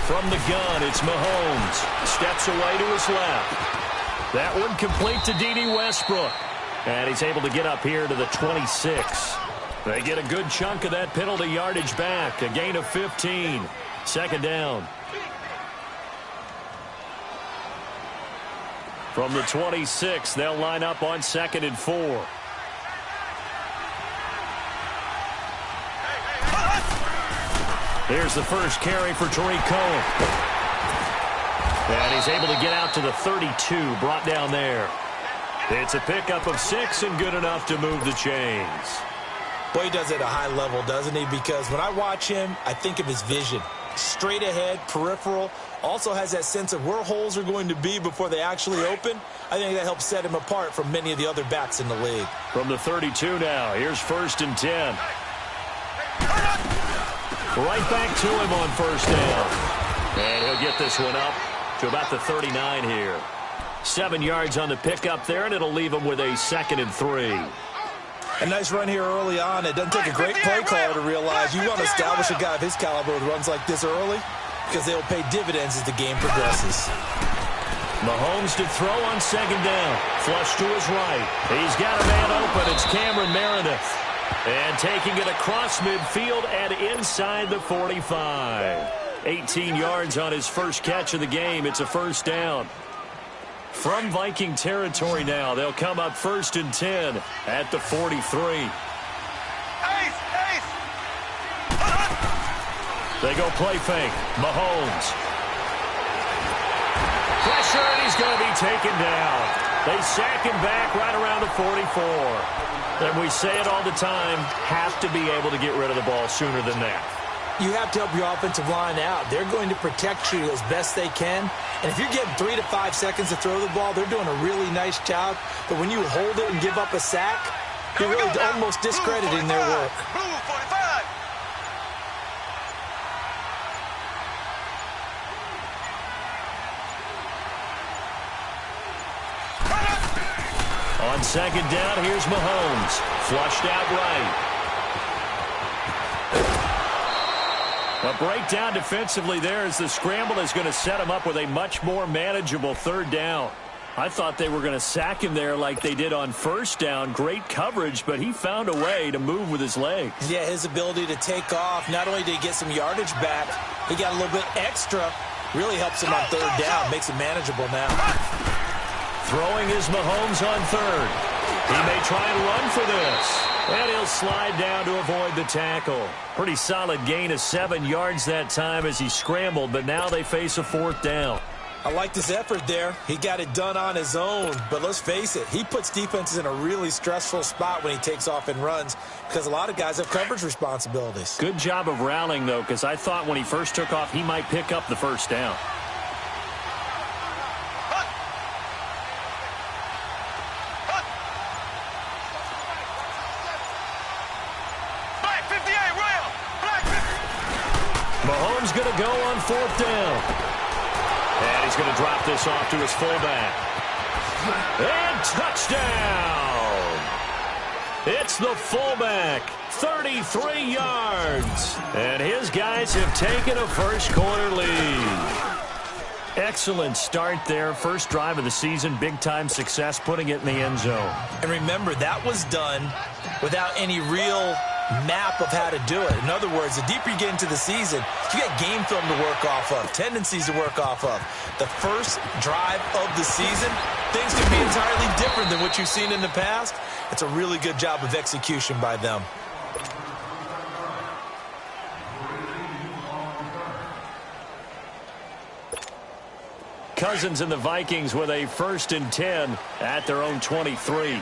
From the gun, it's Mahomes. Steps away to his left. That one complete to D.D. Westbrook. And he's able to get up here to the 26. They get a good chunk of that penalty yardage back. A gain of 15. Second down. From the 26, they'll line up on 2nd and 4. Here's the first carry for Tariq Cohen. And he's able to get out to the 32, brought down there. It's a pickup of 6 and good enough to move the chains. Boy, he does it at a high level, doesn't he? Because when I watch him, I think of his vision. Straight ahead, peripheral, also has that sense of where holes are going to be before they actually open. I think that helps set him apart from many of the other backs in the league. From the 32 now, here's 1st and 10. Right back to him on 1st down. And he'll get this one up to about the 39 here. 7 yards on the pickup there, and it'll leave him with a 2nd and 3. A nice run here early on. It doesn't take a great play caller to realize you want to establish a guy of his caliber with runs like this early because they'll pay dividends as the game progresses. Mahomes to throw on 2nd down. Flush to his right. He's got a man open. It's Cameron Meredith. And taking it across midfield and inside the 45. 18 yards on his first catch of the game. It's a 1st down. From Viking territory now, they'll come up 1st and 10 at the 43. They go play fake. Mahomes. Pressure, and he's going to be taken down. They sack him back right around the 44. And we say it all the time, have to be able to get rid of the ball sooner than that. You have to help your offensive line out. They're going to protect you as best they can. And if you're getting 3 to 5 seconds to throw the ball, they're doing a really nice job. But when you hold it and give up a sack, you're really almost discrediting their work. On 2nd down, here's Mahomes. Flushed out right. A breakdown defensively there as the scramble is going to set him up with a much more manageable 3rd down. I thought they were going to sack him there like they did on 1st down. Great coverage, but he found a way to move with his legs. Yeah, his ability to take off, not only did he get some yardage back, he got a little bit extra. Really helps him on 3rd down, makes it manageable now. Throwing is Mahomes on 3rd. He may try and run for this. And he'll slide down to avoid the tackle. Pretty solid gain of 7 yards that time as he scrambled, but now they face a 4th down. I liked his effort there. He got it done on his own, but let's face it, he puts defenses in a really stressful spot when he takes off and runs because a lot of guys have coverage responsibilities. Good job of rallying, though, because I thought when he first took off, he might pick up the 1st down. Mahomes going to go on 4th down. And he's going to drop this off to his fullback. And touchdown! It's the fullback, 33 yards. And his guys have taken a first-quarter lead. Excellent start there. First drive of the season, big-time success, putting it in the end zone. And remember, that was done without any real map of how to do it. In other words, the deeper you get into the season, you got game film to work off of, tendencies to work off of. The first drive of the season, things can be entirely different than what you've seen in the past. It's a really good job of execution by them. Cousins and the Vikings with a 1st and 10 at their own 23.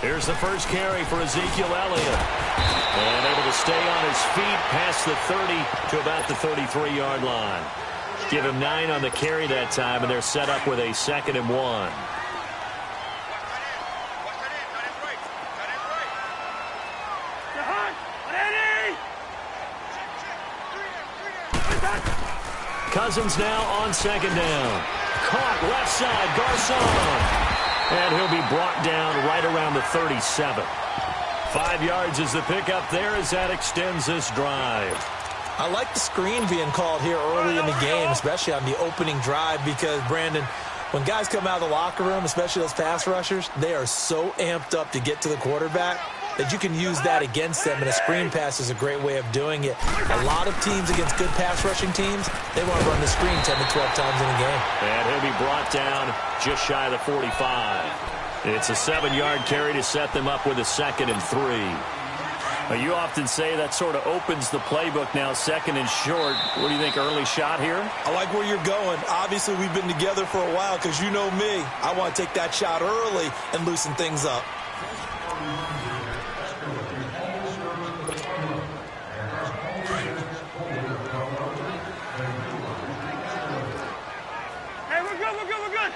Here's the first carry for Ezekiel Elliott. And able to stay on his feet past the 30 to about the 33-yard line. Give him 9 on the carry that time, and they're set up with a 2nd and 1. Cousins now on 2nd down. Caught left side, Garcon. And he'll be brought down right around the 37. 5 yards is the pickup there as that extends this drive. I like the screen being called here early in the game, especially on the opening drive, because, Brandon, when guys come out of the locker room, especially those pass rushers, they are so amped up to get to the quarterback that you can use that against them, and a screen pass is a great way of doing it. A lot of teams against good pass rushing teams, they want to run the screen 10 to 12 times in a game. And he'll be brought down just shy of the 45. It's a 7-yard carry to set them up with a 2nd and 3. You often say that sort of opens the playbook now, 2nd and short. What do you think, early shot here? I like where you're going. Obviously, we've been together for a while because you know me. I want to take that shot early and loosen things up. Hey, we're good.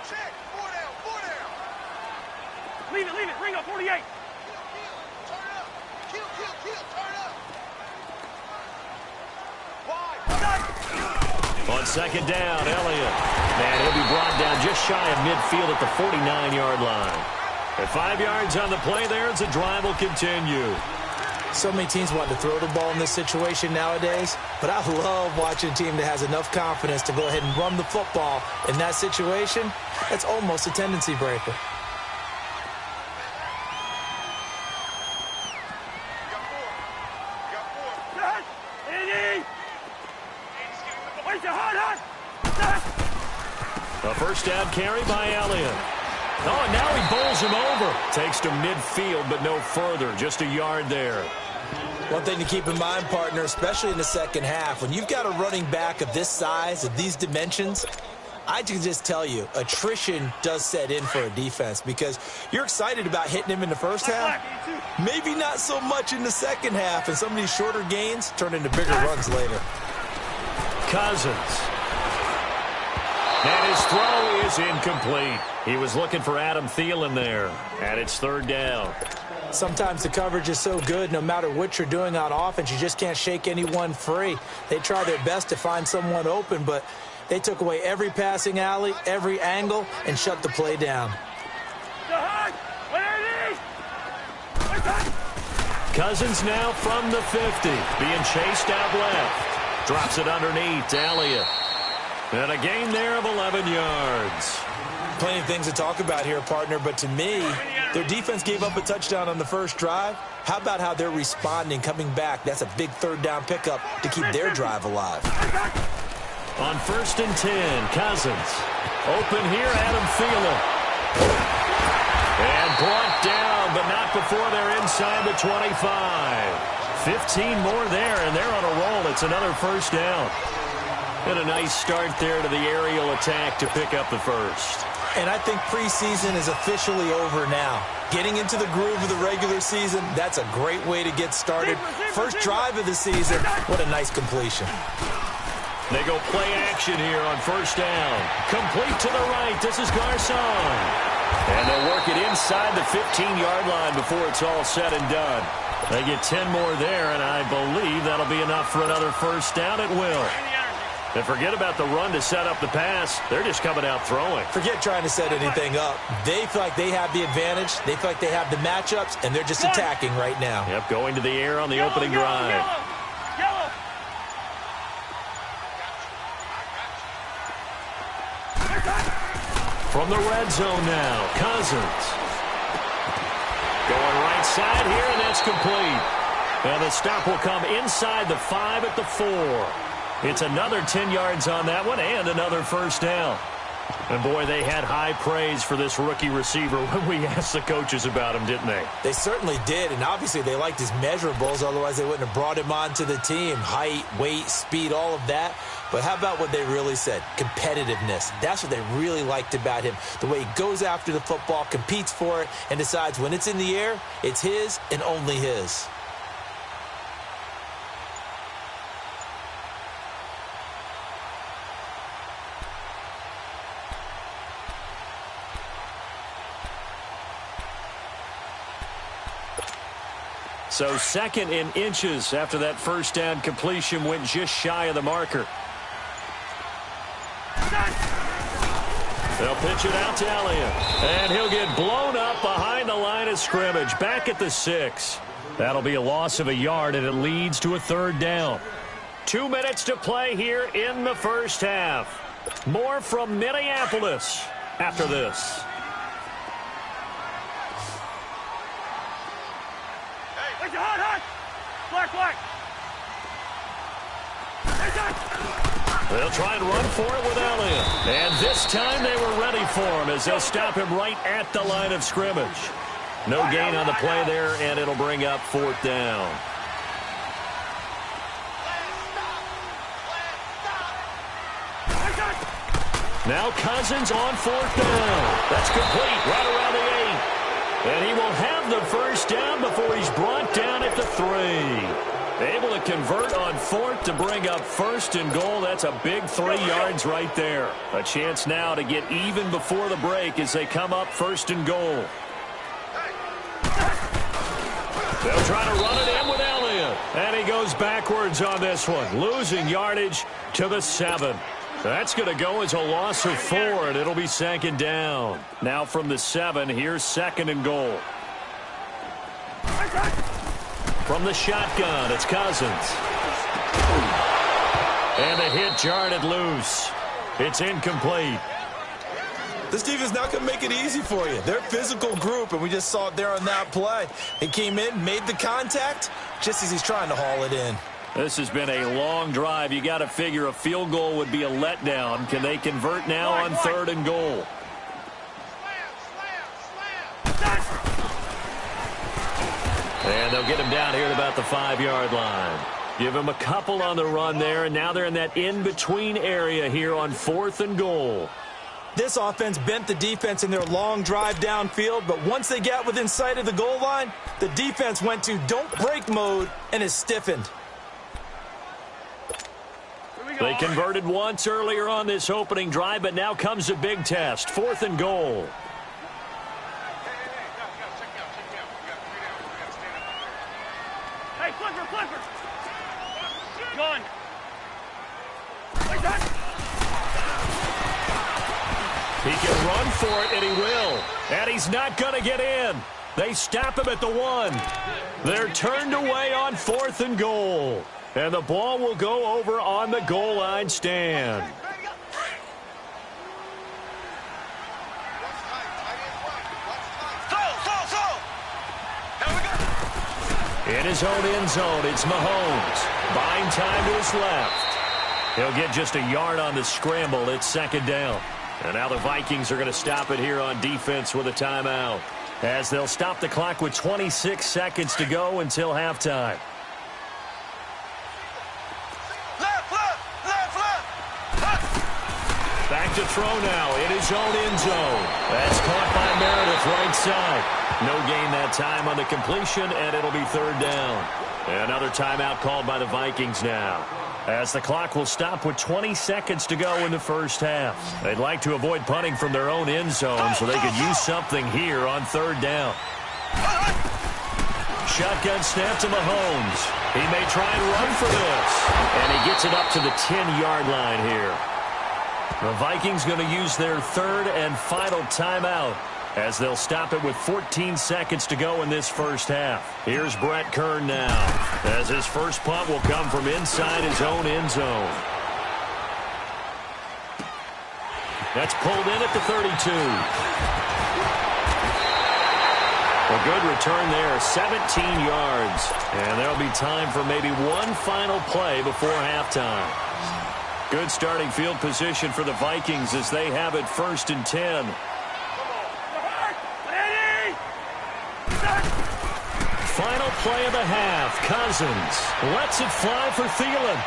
Check. 4 down. Leave it. Ring up, 48. Turn up. On 2nd down, Elliott. And he'll be brought down just shy of midfield at the 49-yard line. At 5 yards on the play there as the drive will continue. So many teams want to throw the ball in this situation nowadays, but I love watching a team that has enough confidence to go ahead and run the football in that situation. That's almost a tendency breaker. A first down carry by Elliott. Oh, and now he bowls him over. Takes to midfield, but no further. Just a yard there. One thing to keep in mind, partner, especially in the second half, when you've got a running back of this size, of these dimensions, I can just tell you, attrition does set in for a defense because you're excited about hitting him in the first half. Maybe not so much in the second half, and some of these shorter gains turn into bigger runs later. Cousins. And his throw is incomplete. He was looking for Adam Thielen there. And it's 3rd down. Sometimes the coverage is so good, no matter what you're doing on offense, you just can't shake anyone free. They try their best to find someone open, but they took away every passing alley, every angle, and shut the play down. Cousins now from the 50, being chased out left. Drops it underneath to Elliott. And a gain there of 11 yards. Plenty of things to talk about here, partner, but to me, their defense gave up a touchdown on the first drive. How about how they're responding, coming back? That's a big 3rd down pickup to keep their drive alive. On 1st and 10, Cousins. Open here, Adam Thielen. And brought down, but not before they're inside the 25. 15 more there, and they're on a roll. It's another first down. And a nice start there to the aerial attack to pick up the first. And I think preseason is officially over now. Getting into the groove of the regular season, that's a great way to get started. First drive of the season, what a nice completion. They go play action here on 1st down. Complete to the right. This is Garcon. And they'll work it inside the 15-yard line before it's all said and done. They get 10 more there, and I believe that'll be enough for another first down. It will. And forget about the run to set up the pass. They're just coming out throwing. Forget trying to set anything up. They feel like they have the advantage. They feel like they have the matchups, and they're just attacking right now. Yep, going to the air on the opening drive. From the red zone now, Cousins. Going right side here, and that's complete. And the stop will come inside the 5 at the 4. It's another 10 yards on that one and another first down. And, boy, they had high praise for this rookie receiver when we asked the coaches about him, didn't they? They certainly did, and obviously they liked his measurables. Otherwise, they wouldn't have brought him onto the team. Height, weight, speed, all of that. But how about what they really said? Competitiveness. That's what they really liked about him. The way he goes after the football, competes for it, and decides when it's in the air, it's his and only his. So 2nd in inches after that first down completion went just shy of the marker. They'll pitch it out to Elliott. And he'll get blown up behind the line line of scrimmage, back at the 6. That'll be a loss of a yard, and it leads to a third down. 2 minutes to play here in the first half. More from Minneapolis after this. Hey, hot, hot! Black, black! Hey, Jack! They'll try and run for it with Elliott. And this time they were ready for him as they'll stop him right at the line of scrimmage. No gain on the play there, and it'll bring up fourth down. Now Cousins on fourth down. That's complete right around the 8. And he will have the first down before he's brought down at the 3. Able to convert on fourth to bring up first and goal. That's a big 3 yards right there. A chance now to get even before the break as they come up first and goal. They'll try to run it in with Elliott. And he goes backwards on this one, losing yardage to the 7. That's going to go as a loss of 4, and it'll be second down. Now from the 7, here's second and goal. From the shotgun, it's Cousins. And the hit jarred it loose. It's incomplete. This defense is not going to make it easy for you. They're a physical group, and we just saw it there on that play. He came in, made the contact, just as he's trying to haul it in. This has been a long drive. You got to figure a field goal would be a letdown. Can they convert now on third and goal? And they'll get him down here at about the 5-yard line. Give him a couple on the run there, and now they're in that in-between area here on fourth and goal. This offense bent the defense in their long drive downfield, but once they got within sight of the goal line, the defense went to don't break mode and is stiffened. They converted once earlier on this opening drive, but now comes a big test. Fourth and goal. Hey, flipper, flipper! Gun! He can run for it, and he will. And he's not going to get in. They stop him at the 1. They're turned away on fourth and goal. And the ball will go over on the goal line stand. In his own end zone, it's Mahomes. Buying time to his left. He'll get just a yard on the scramble. It's second down. And now the Vikings are going to stop it here on defense with a timeout, as they'll stop the clock with 26 seconds to go until halftime. Back to throw now in his own end zone. That's caught by Meredith right side. No gain that time on the completion, and it'll be third down. Another timeout called by the Vikings now, as the clock will stop with 20 seconds to go in the first half. They'd like to avoid punting from their own end zone so they could use something here on third down. Shotgun snap to Mahomes. He may try and run for this. And he gets it up to the 10-yard line here. The Vikings going to use their third and final timeout, as they'll stop it with 14 seconds to go in this first half. Here's Brett Kern now, as his first punt will come from inside his own end zone. That's pulled in at the 32. A good return there, 17 yards. And there'll be time for maybe one final play before halftime. Good starting field position for the Vikings as they have it first and 10. Final play of the half. Cousins lets it fly for Thielen.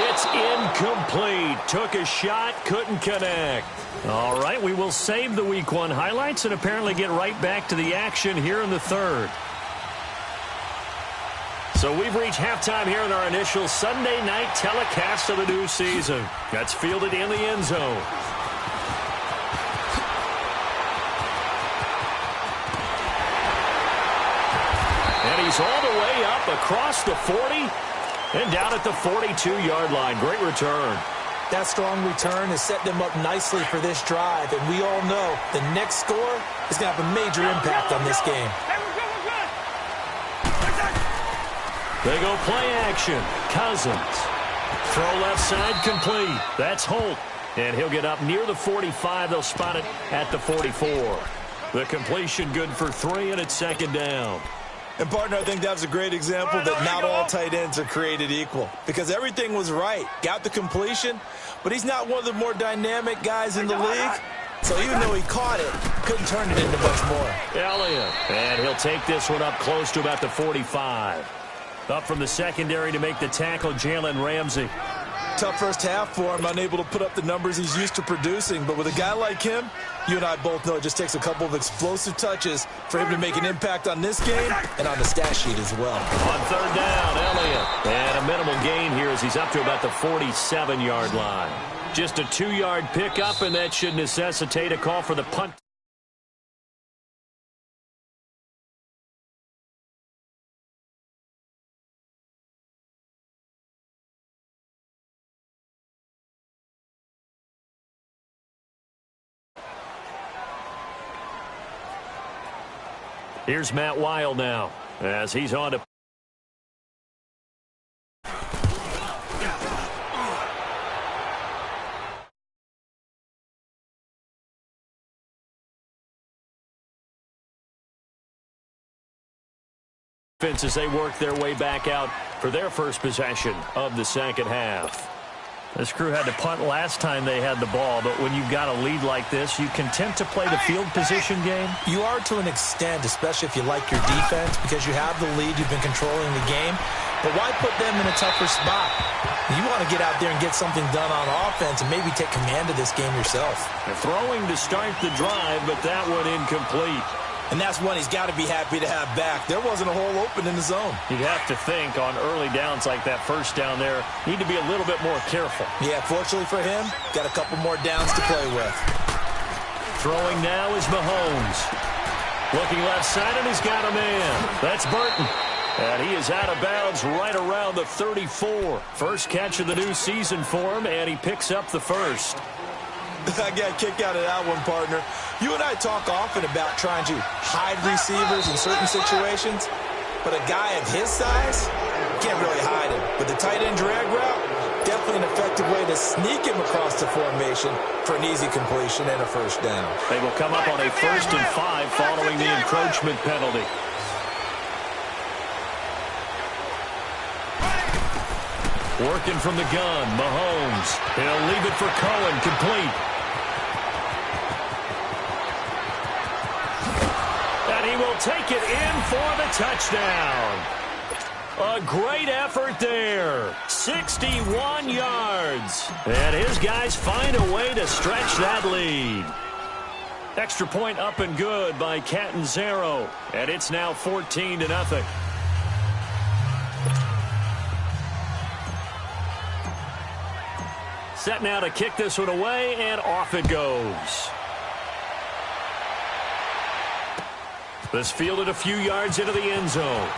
It's incomplete. Took a shot, couldn't connect. All right, we will save the Week 1 highlights and apparently get right back to the action here in the third. So we've reached halftime here in our initial Sunday night telecast of the new season. That's fielded in the end zone. And he's all the way up across the 40 and down at the 42-yard line. Great return. That strong return has set them up nicely for this drive, and we all know the next score is going to have a major impact on this game. Hey, we're good. They go play action. Cousins. Throw left side complete. That's Holt. And he'll get up near the 45. They'll spot it at the 44. The completion good for 3, and it's second down. And, partner, I think that was a great example that not all tight ends are created equal, because everything was right. Got the completion, but he's not one of the more dynamic guys in the league. So even though he caught it, couldn't turn it into much more. Elliott. And he'll take this one up close to about the 45. Up from the secondary to make the tackle, Jalen Ramsey. Tough first half for him, unable to put up the numbers he's used to producing. But with a guy like him, you and I both know it just takes a couple of explosive touches for him to make an impact on this game and on the stat sheet as well. On third down, Elliott. And a minimal gain here as he's up to about the 47-yard line. Just a 2-yard pickup, and that should necessitate a call for the punt. Here's Matt Wild now as he's on to as they work their way back out for their first possession of the second half. This crew had to punt last time they had the ball, but when you've got a lead like this, you content to play the field position game? You are to an extent, especially if you like your defense, because you have the lead, you've been controlling the game. But why put them in a tougher spot? You want to get out there and get something done on offense and maybe take command of this game yourself. They're throwing to start the drive, but that one incomplete. And that's one he's got to be happy to have back. There wasn't a hole open in the zone. You'd have to think on early downs like that first down there, need to be a little bit more careful. Yeah, fortunately for him, got a couple more downs to play with. Throwing now is Mahomes. Looking left side, and he's got a man. That's Burton. And he is out of bounds right around the 34. First catch of the new season for him, and he picks up the first. I got a kick out of that one, partner. You and I talk often about trying to hide receivers in certain situations, but a guy of his size, can't really hide him. With the tight end drag route, definitely an effective way to sneak him across the formation for an easy completion and a first down. They will come up on a 1st and 5 following the encroachment penalty. Working from the gun, Mahomes. He'll leave it for Cohen, complete. And he will take it in for the touchdown. A great effort there. 61 yards. And his guys find a way to stretch that lead. Extra point up and good by Catanzaro. And it's now 14-0. Set now to kick this one away, and off it goes. This fielded a few yards into the end zone.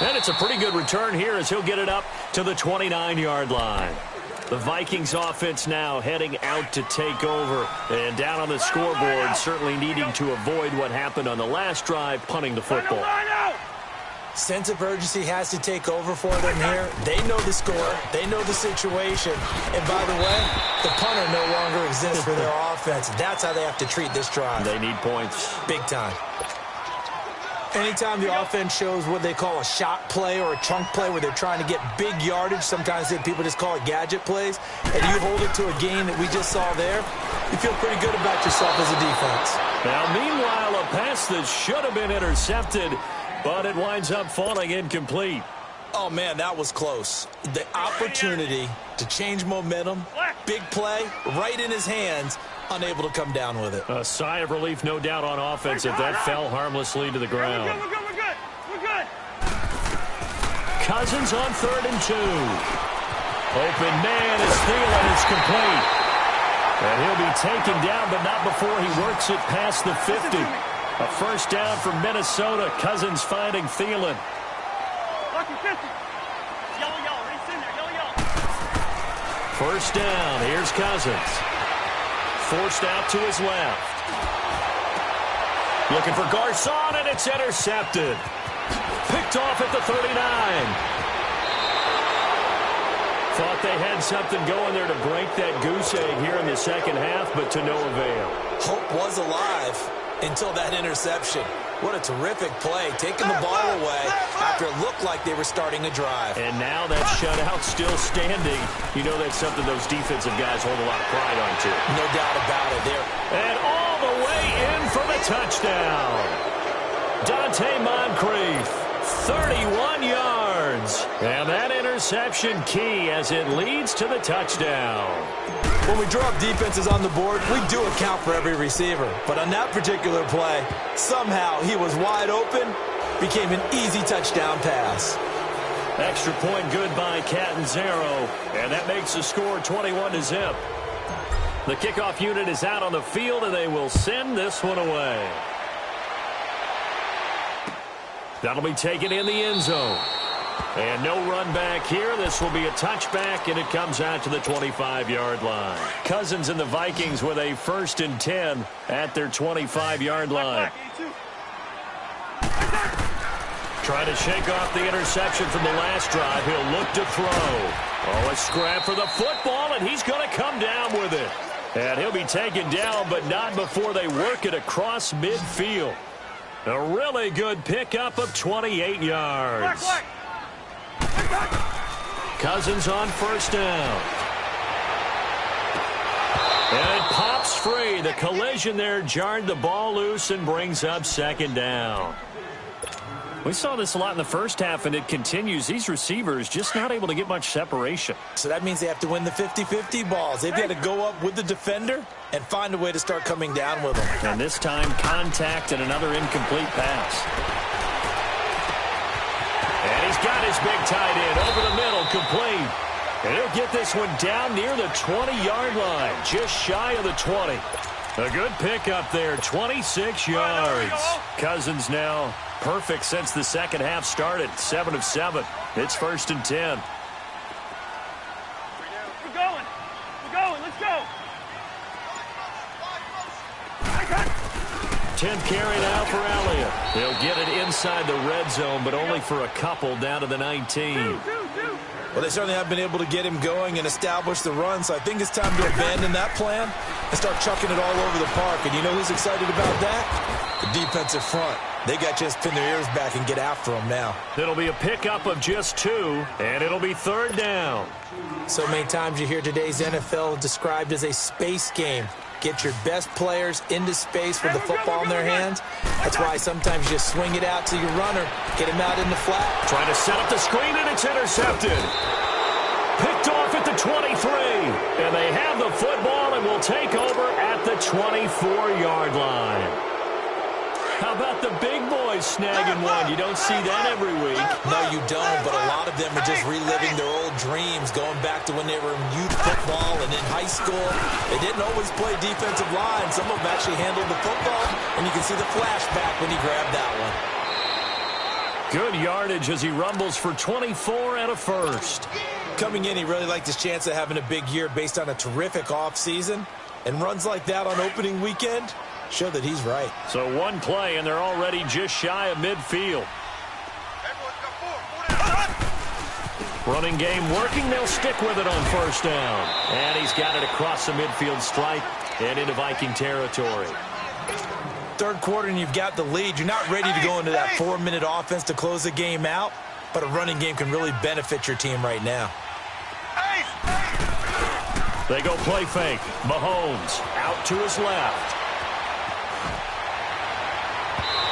And it's a pretty good return here as he'll get it up to the 29-yard line. The Vikings offense now heading out to take over. And down on the scoreboard, certainly needing to avoid what happened on the last drive, punting the football. Sense of urgency has to take over for them here. They know the score. They know the situation. And by the way, the punter no longer exists for their offense. That's how they have to treat this drive. They need points. Big time. Anytime the offense shows what they call a shot play or a chunk play where they're trying to get big yardage, sometimes people just call it gadget plays, and you hold it to a gain that we just saw there, you feel pretty good about yourself as a defense. Now, meanwhile, a pass that should have been intercepted, but it winds up falling incomplete. Oh, man, that was close. The opportunity to change momentum, big play, right in his hands, unable to come down with it. A sigh of relief, no doubt, on offense if that fell harmlessly to the ground. We're good. Cousins on 3rd and 2. Open man is Thielen. It's complete. And he'll be taken down, but not before he works it past the 50. A first down for Minnesota. Cousins finding Thielen. Lucky 50. Yellow First down. Here's Cousins. Forced out to his left. Looking for Garcon, and it's intercepted. Picked off at the 39. Thought they had something going there to break that goose egg here in the second half, but to no avail. Hope was alive until that interception. What a terrific play, taking the ball away after it looked like they were starting to drive. And now that shutout still standing. You know that's something those defensive guys hold a lot of pride on, too. No doubt about it there. And all the way in for the touchdown. Dante Moncrief, 31 yards. And that interception key as it leads to the touchdown. When we draw up defenses on the board, we do account for every receiver. But on that particular play, somehow he was wide open, became an easy touchdown pass. Extra point good by Catanzaro, and that makes the score 21-0. The kickoff unit is out on the field, and they will send this one away. That'll be taken in the end zone. And no run back here. This will be a touchback, and it comes out to the 25-yard line. Cousins and the Vikings with a 1st and 10 at their 25-yard line. Trying to shake off the interception from the last drive. He'll look to throw. Oh, a scrap for the football, and he's going to come down with it. And he'll be taken down, but not before they work it across midfield. A really good pickup of 28 yards. Cousins on first down. And it pops free. The collision there jarred the ball loose and brings up 2nd down. We saw this a lot in the first half, and it continues. These receivers just not able to get much separation. So that means they have to win the 50-50 balls. They've got to go up with the defender and find a way to start coming down with them. And this time, contact and another incomplete pass. And he's got his big tight end over the middle, complete. And he'll get this one down near the 20-yard line, just shy of the 20. A good pickup there, 26 yards. Cousins now perfect since the second half started, 7 of 7. It's 1st and 10. We're going, let's go. 10th carry now for Elliott. He'll get it inside the red zone, but only for a couple down to the 19. Well, they certainly have been able to get him going and establish the run, so I think it's time to abandon that plan and start chucking it all over the park. And you know who's excited about that? The defensive front. They got just pin their ears back and get after him now. It'll be a pickup of just 2, and it'll be 3rd down. So many times you hear today's NFL described as a space game. Get your best players into space with the football in their hands. That's why sometimes you just swing it out to your runner, get him out in the flat. Trying to set up the screen, and it's intercepted. Picked off at the 23. And they have the football and will take over at the 24-yard line. How about the big boys snagging one? You don't see that every week. No, you don't, but a lot of them are just reliving their old dreams, going back to when they were in youth football and in high school. They didn't always play defensive line. Some of them actually handled the football, and you can see the flashback when he grabbed that one. Good yardage as he rumbles for 24 and a 1st. Coming in, he really liked his chance of having a big year based on a terrific offseason. And runs like that on opening weekend show that he's right. So one play, and they're already just shy of midfield. Running game working. They'll stick with it on first down. And he's got it across the midfield stripe and into Viking territory. Third quarter, and you've got the lead. You're not ready to go into that 4-minute offense to close the game out, but a running game can really benefit your team right now. They go play fake. Mahomes out to his left.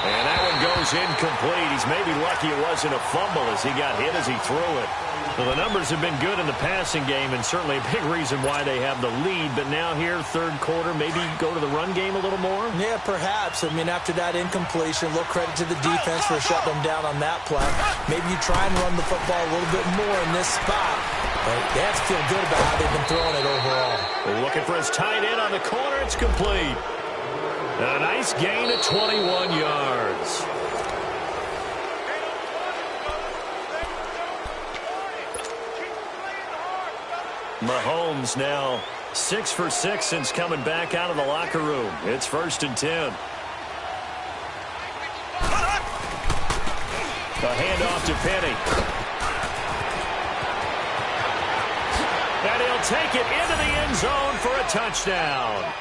And that one goes incomplete. He's maybe lucky it wasn't a fumble as he got hit as he threw it. Well, the numbers have been good in the passing game, and certainly a big reason why they have the lead. But now here, third quarter, maybe go to the run game a little more? Yeah, perhaps. I mean, after that incompletion, a little credit to the defense for shutting them down on that play. Maybe you try and run the football a little bit more in this spot. But they have to feel good about how they've been throwing it overall. They're looking for his tight end on the corner. It's complete. A nice gain of 21 yards. Mahomes now 6 for 6 since coming back out of the locker room. It's 1st and 10. A handoff to Penny. And he'll take it into the end zone for a touchdown.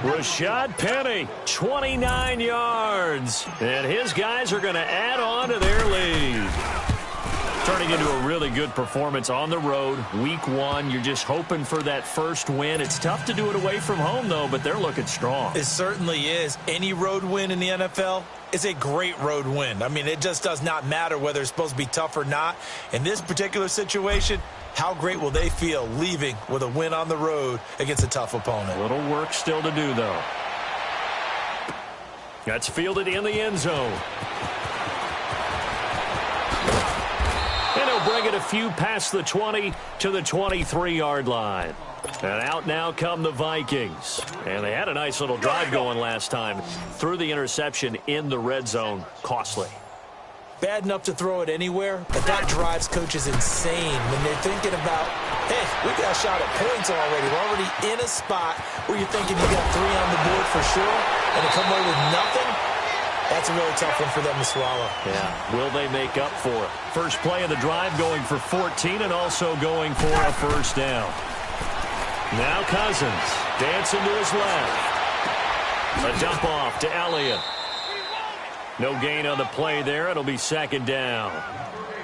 Rashad Penny, 29 yards. And his guys are going to add on to their lead. Turning into a really good performance on the road. Week 1, you're just hoping for that first win. It's tough to do it away from home, though, but they're looking strong. It certainly is. Any road win in the NFL is a great road win. I mean, it just does not matter whether it's supposed to be tough or not. In this particular situation, how great will they feel leaving with a win on the road against a tough opponent? A little work still to do, though. That's fielded in the end zone. And he'll bring it a few past the 20 to the 23-yard line. And out now come the Vikings. And they had a nice little drive going last time. Threw the interception in the red zone. Costly. Bad enough to throw it anywhere, but that drives coaches insane when they're thinking about, hey, we got a shot at points already. We're already in a spot where you're thinking you got 3 on the board for sure, and to come away with nothing, that's a really tough one for them to swallow. Yeah, will they make up for it? First play of the drive going for 14 and also going for a first down. Now Cousins dancing to his left. A dump off to Elliott. No gain on the play there. It'll be 2nd down.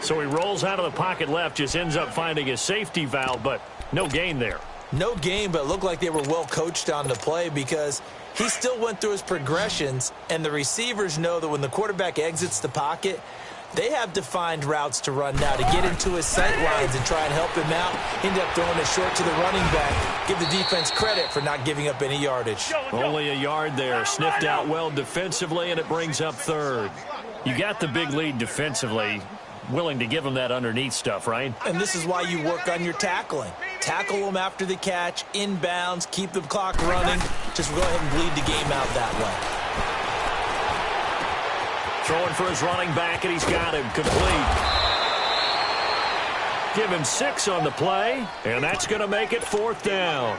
So he rolls out of the pocket left, just ends up finding a safety valve, but no gain there. No gain, but it looked like they were well coached on the play because he still went through his progressions, and the receivers know that when the quarterback exits the pocket, they have defined routes to run now to get into his sight lines and try and help him out. End up throwing it short to the running back. Give the defense credit for not giving up any yardage. Only a yard there. Sniffed out well defensively, and it brings up 3rd. You got the big lead defensively. Willing to give them that underneath stuff, right? And this is why you work on your tackling. Tackle them after the catch, inbounds, keep the clock running. Just go ahead and bleed the game out that way. Throwing for his running back, and he's got him complete. Give him 6 on the play, and that's going to make it 4th down.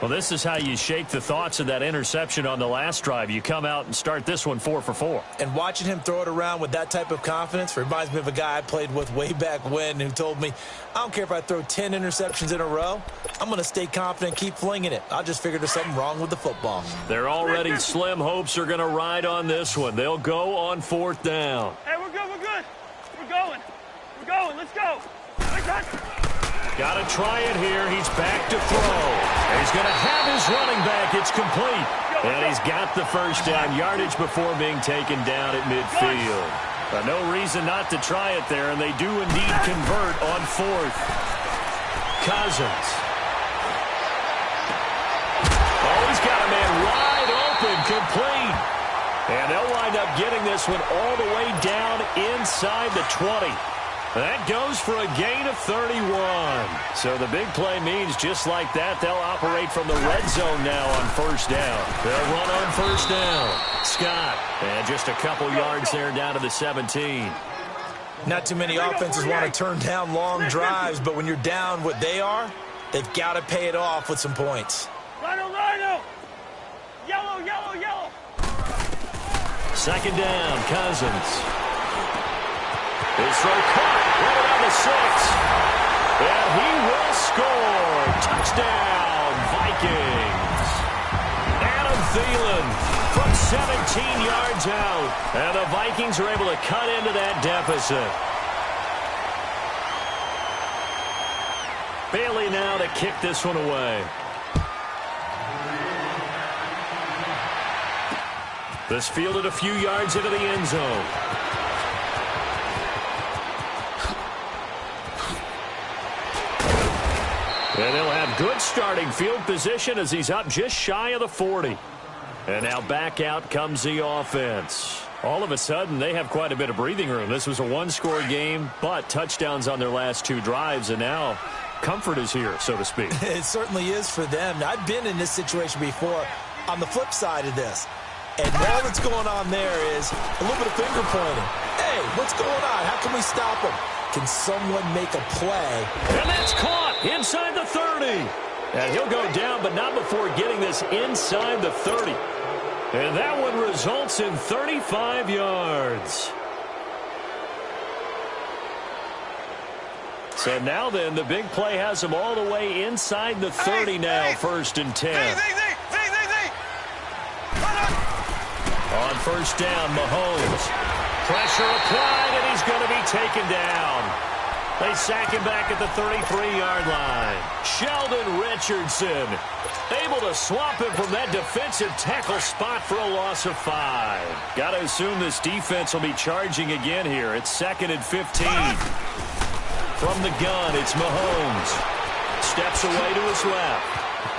Well, this is how you shake the thoughts of that interception on the last drive. You come out and start this one 4 for 4. And watching him throw it around with that type of confidence reminds me of a guy I played with way back when who told me, I don't care if I throw 10 interceptions in a row. I'm going to stay confident and keep flinging it. I just figured there's something wrong with the football. They're already slim hopes are going to ride on this one. They'll go on 4th down. Hey, we're good, we're good. We're going. We're going, let's go. Got to try it here. He's back to throw. He's going to have his running back. It's complete. And he's got the first down yardage before being taken down at midfield. No reason not to try it there, and they do indeed convert on 4th. Cousins. Oh, he's got a man wide open, complete. And they'll wind up getting this one all the way down inside the 20. That goes for a gain of 31. So the big play means just like that, they'll operate from the red zone now on 1st down. They'll run on 1st down. Scott, and just a couple yards there down to the 17. Not too many offenses want to turn down long drives, but when you're down what they are, they've got to pay it off with some points. Rhino, Rhino! Yellow, yellow, yellow! 2nd down, Cousins. His throw caught, right on the 6. And he will score. Touchdown, Vikings. Adam Thielen from 17 yards out. And the Vikings are able to cut into that deficit. Bailey now to kick this one away. This fielded a few yards into the end zone. And he'll have good starting field position as he's up just shy of the 40. And now back out comes the offense. All of a sudden, they have quite a bit of breathing room. This was a one-score game, but touchdowns on their last 2 drives, and now comfort is here, so to speak. It certainly is for them. Now, I've been in this situation before on the flip side of this. And all that's going on there is a little bit of finger pointing. Hey, what's going on? How can we stop him? Can someone make a play? And that's caught. inside the 30. And he'll go down, but not before getting this inside the 30. And that one results in 35 yards. So now then, the big play has him all the way inside the 30 now, 1st and 10. On 1st down, Mahomes. Pressure applied, and he's going to be taken down. They sack him back at the 33-yard line. Sheldon Richardson able to swap him from that defensive tackle spot for a loss of 5. Got to assume this defense will be charging again here. It's 2nd and 15. From the gun, it's Mahomes. Steps away to his left.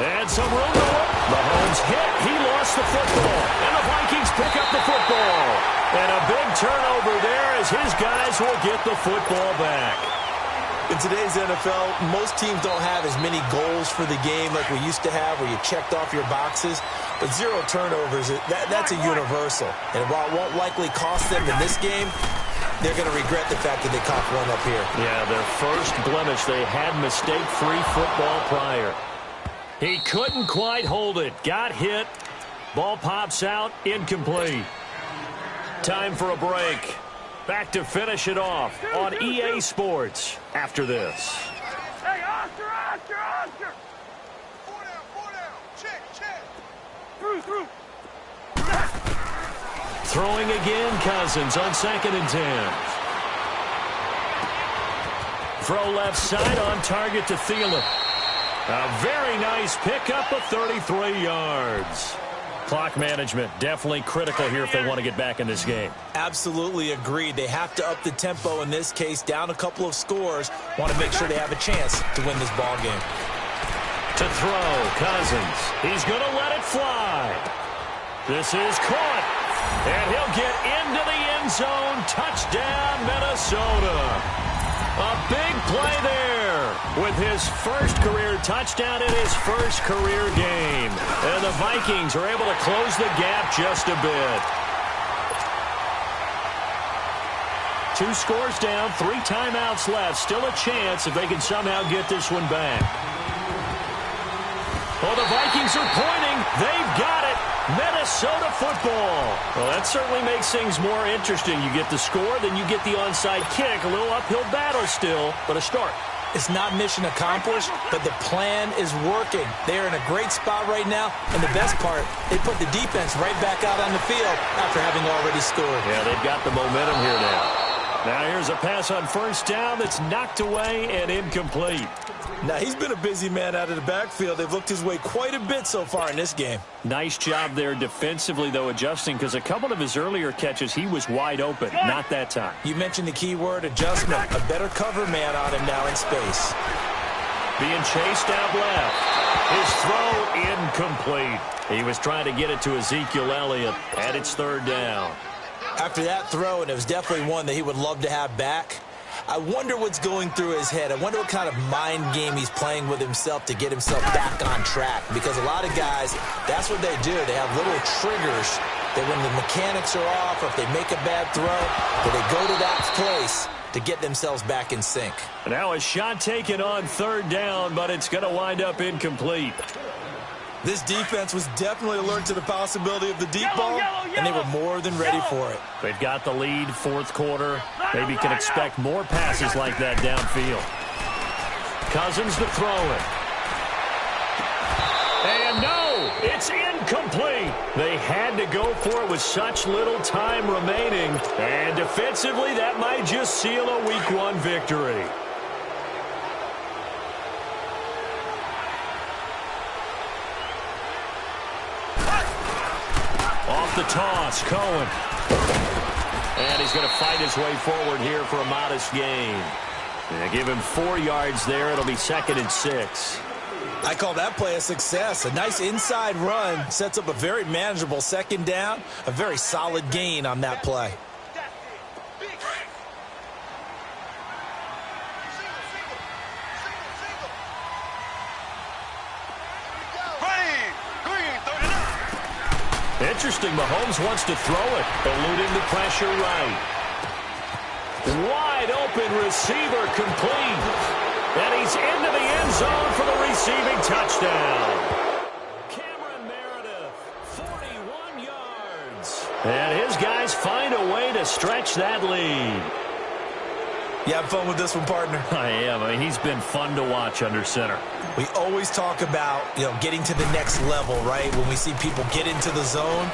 And some room to work. Mahomes hit. He lost the football. And the Vikings pick up the football. And a big turnover there as his guys will get the football back. In today's NFL, most teams don't have as many goals for the game like we used to have where you checked off your boxes. But 0 turnovers, that's a universal. And while it won't likely cost them in this game, they're going to regret the fact that they caught one up here. Yeah, their first blemish. They had mistake-free football prior. He couldn't quite hold it. Got hit. Ball pops out. Incomplete. Time for a break. Back to finish it off on EA Sports after this. Hey, Oscar! 4 down. Check. Through. Throwing again, Cousins on 2nd and 10. Throw left side on target to Thielen. A very nice pickup of 33 yards. Clock management definitely critical here if they want to get back in this game. Absolutely agreed. They have to up the tempo in this case, down a couple of scores. Want to make sure they have a chance to win this ball game. To throw, Cousins. He's going to let it fly. This is caught. And he'll get into the end zone. Touchdown, Minnesota. A big play there with his first career touchdown in his first career game. And the Vikings are able to close the gap just a bit. 2 scores down, 3 timeouts left. Still a chance if they can somehow get this one back. Well, the Vikings are pointing. They've got it. Minnesota football. Well, that certainly makes things more interesting. You get the score, then you get the onside kick. A little uphill battle still, but a start. It's not mission accomplished, but the plan is working. They're in a great spot right now, and the best part, they put the defense right back out on the field after having already scored. Yeah, they've got the momentum here now. Now here's a pass on 1st down that's knocked away and incomplete. Now, he's been a busy man out of the backfield. They've looked his way quite a bit so far in this game. Nice job there defensively, though, adjusting, because a couple of his earlier catches, he was wide open. Not that time. You mentioned the key word, adjustment. A better cover man on him now in space. Being chased out left. His throw incomplete. He was trying to get it to Ezekiel Elliott, and it's 3rd down. After that throw, and it was definitely one that he would love to have back, I wonder what's going through his head. I wonder what kind of mind game he's playing with himself to get himself back on track. Because a lot of guys, that's what they do. They have little triggers that when the mechanics are off or if they make a bad throw, that they go to that place to get themselves back in sync. Now a shot taken on 3rd down, but it's going to wind up incomplete. This defense was definitely alert to the possibility of the deep ball, and they were more than ready for it. They've got the lead, 4th quarter. Maybe can expect more passes like that downfield. Cousins to throw it. And no, it's incomplete. They had to go for it with such little time remaining. And defensively, that might just seal a Week 1 victory. Off the toss, Cohen. And he's going to fight his way forward here for a modest gain. They give him 4 yards there. It'll be 2nd and 6. I call that play a success. A nice inside run sets up a very manageable 2nd down. A very solid gain on that play. Interesting, Mahomes wants to throw it, eluding the pressure right. Wide open receiver complete. And he's into the end zone for the receiving touchdown. 41 yards. And his guys find a way to stretch that lead. You have fun with this one, partner? I am. I mean, he's been fun to watch under center. We always talk about, getting to the next level, right? When we see people get into the zone,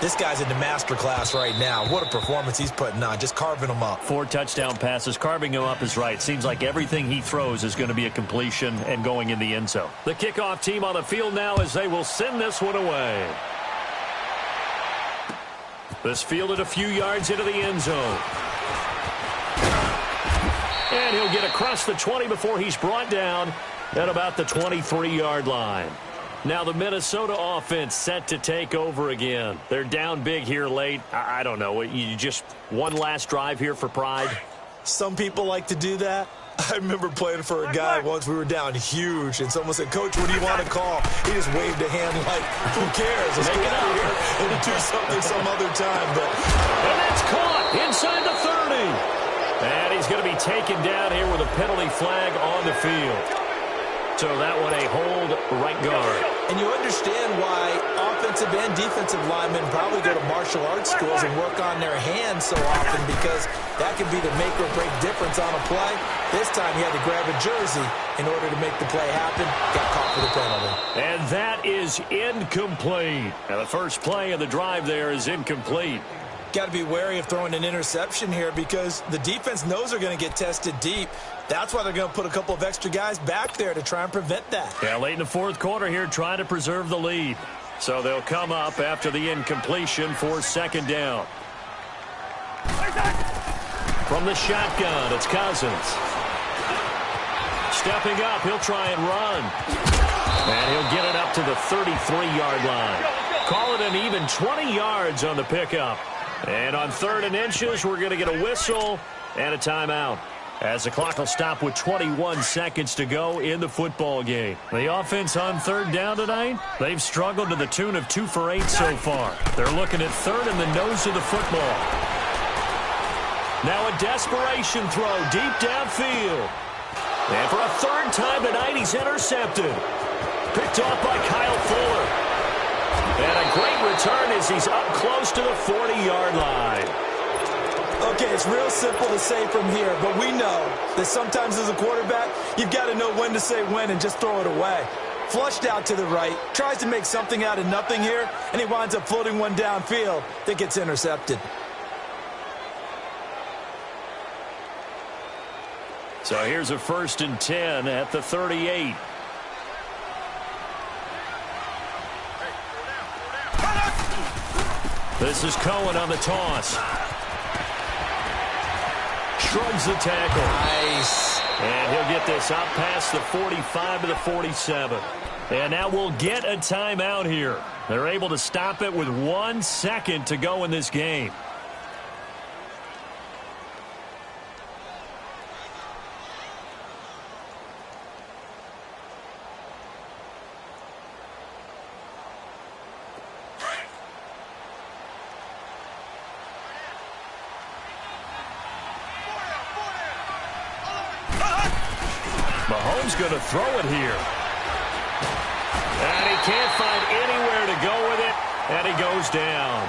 this guy's in the master class right now. What a performance he's putting on, just carving them up. 4 touchdown passes. Carving him up is right. Seems like everything he throws is going to be a completion and going in the end zone. The kickoff team on the field now as they will send this one away. This fielded a few yards into the end zone. And he'll get across the 20 before he's brought down at about the 23-yard line. Now the Minnesota offense set to take over again. They're down big here late. I don't know. You just one last drive here for pride? Some people like to do that. I remember playing for a guy once. We were down huge, and someone said, "Coach, what do you want to call?" He just waved a hand like, "Who cares? Let's get out of here and do something some other time." And that's caught inside the 30. And he's going to be taken down here with a penalty flag on the field. So that one a hold right guard. And you understand why offensive and defensive linemen probably go to martial arts schools and work on their hands so often, because that can be the make or break difference on a play. This time he had to grab a jersey in order to make the play happen. Got caught for the penalty. And that is incomplete. Now the first play of the drive there is incomplete. Got to be wary of throwing an interception here, because the defense knows they're going to get tested deep. That's why they're going to put a couple of extra guys back there to try and prevent that. Yeah, late in the fourth quarter here, trying to preserve the lead. So they'll come up after the incompletion for second down. From the shotgun, it's Cousins. Stepping up, he'll try and run. And he'll get it up to the 33-yard line. Call it an even 20 yards on the pickup. And on 3rd and inches, we're going to get a whistle and a timeout, as the clock will stop with 21 seconds to go in the football game. The offense on 3rd down tonight, they've struggled to the tune of 2 for 8 so far. They're looking at 3rd in the nose of the football. Now a desperation throw deep downfield. And for a 3rd time tonight, he's intercepted. Picked off by Kyle Fuller. And a great return as he's up close to the 40-yard line. Okay, it's real simple to say from here, but we know that sometimes as a quarterback, you've got to know when to say when and just throw it away. Flushed out to the right, tries to make something out of nothing here, and he winds up floating one downfield that gets intercepted. So here's a 1st and 10 at the 38. This is Cohen on the toss. Shrugs the tackle. Nice. And he'll get this out past the 45 to the 47. And now we'll get a timeout here. They're able to stop it with 1 second to go in this game. Mahomes going to throw it here. And he can't find anywhere to go with it, and he goes down.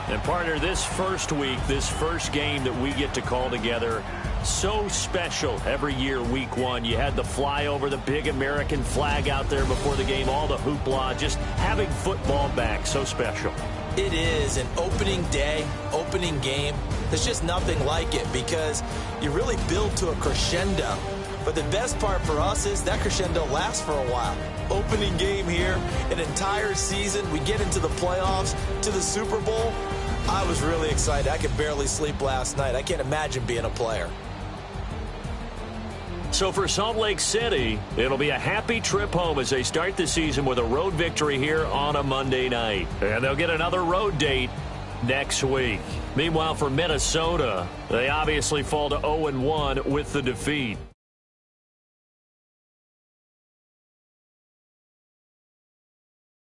And partner, this first week, this first game that we get to call together, so special every year, week 1. You had the flyover, the big American flag out there before the game, all the hoopla, just having football back, so special. It is an opening day, opening game. There's just nothing like it, because you really build to a crescendo. But the best part for us is that crescendo lasts for a while. Opening game here, an entire season. We get into the playoffs, to the Super Bowl. I was really excited. I could barely sleep last night. I can't imagine being a player. So for Salt Lake City, it'll be a happy trip home as they start the season with a road victory here on a Monday night. And they'll get another road date next week. Meanwhile, for Minnesota, they obviously fall to 0-1 with the defeat.